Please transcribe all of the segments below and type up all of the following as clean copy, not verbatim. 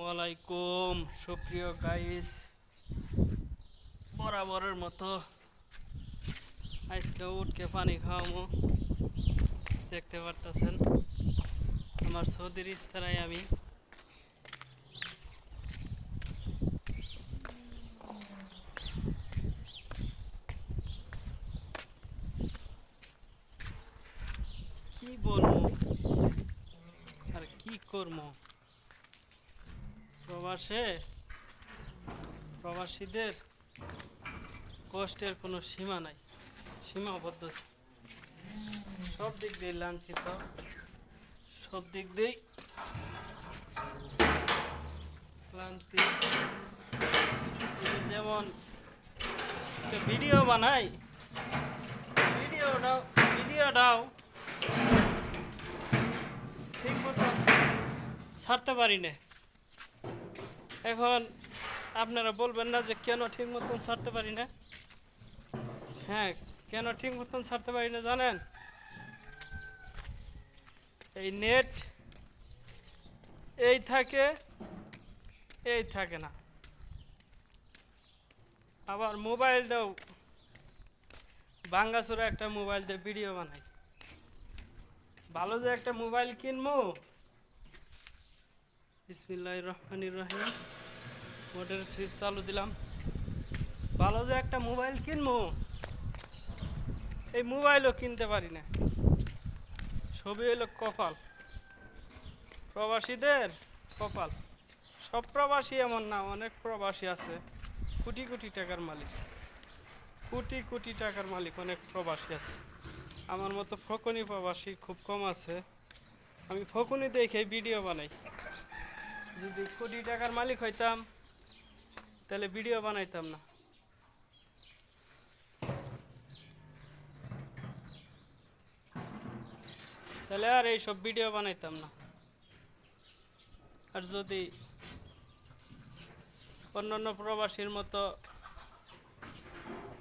আসসালামু আলাইকুম সুপ্রিয় গাইস, বরাবরের মতো আজকে উঠকে পানি খাওয়ামো। দেখতে পারতেছেন আমার সৌদির ইস্তারায় আমি কি বলবো আর কি করবো। প্রবাসীদের কষ্টের কোনো সীমা নাই, সীমাবদ্ধ। সব দিক দিয়ে লাঞ্ছিত, সব দিক দিয়ে ক্লান্তি। যেমন একটা ভিডিও বানাই, ভিডিওটাও ঠিক মতো ছাড়তে পারি না। এখন আপনারা বলবেন না যে কেন ঠিক মতন ছাড়তে পারি না? হ্যাঁ, কেন ঠিক মতন ছাড়তে পারি না জানেন? এই নেট এই থাকে না, আবার মোবাইলটাও ভাঙ্গাচোরা একটা মোবাইল দিয়ে ভিডিও বানাই। ভালো যে একটা মোবাইল কিনবো, বিসমিল্লাহির রহমানির রহিম, মোটর সুইচ চালু দিলাম। ভালো যে একটা মোবাইল কিনবো, এই মোবাইলও কিনতে পারি না। সবই হলো কপাল, প্রবাসীদের কপাল। সব প্রবাসী এমন না, অনেক প্রবাসী আছে কোটি কোটি টাকার মালিক, কোটি কোটি টাকার মালিক অনেক প্রবাসী আছে। আমার মতো ফকুনি প্রবাসী খুব কম আছে। আমি ফকুনি দেখে ভিডিও বানাই। যদি কোটি টাকার মালিক হইতাম তাহলে ভিডিও বানাইতাম না। তাহলে আর এইসব ভিডিও বানাইতাম না। আর যদি অন্যান্য প্রবাসীর মতো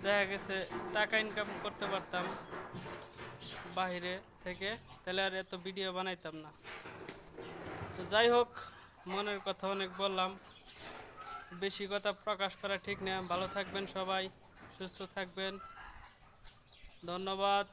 দেখা গেছে টাকা ইনকাম করতে পারতাম বাইরে থেকে, তাহলে আর এত ভিডিও বানাইতাম না। তো যাই হোক, মনের কথা অনেক বললাম, বেশি কথা প্রকাশ করা ঠিক না। ভালো থাকবেন সবাই, সুস্থ থাকবেন, ধন্যবাদ।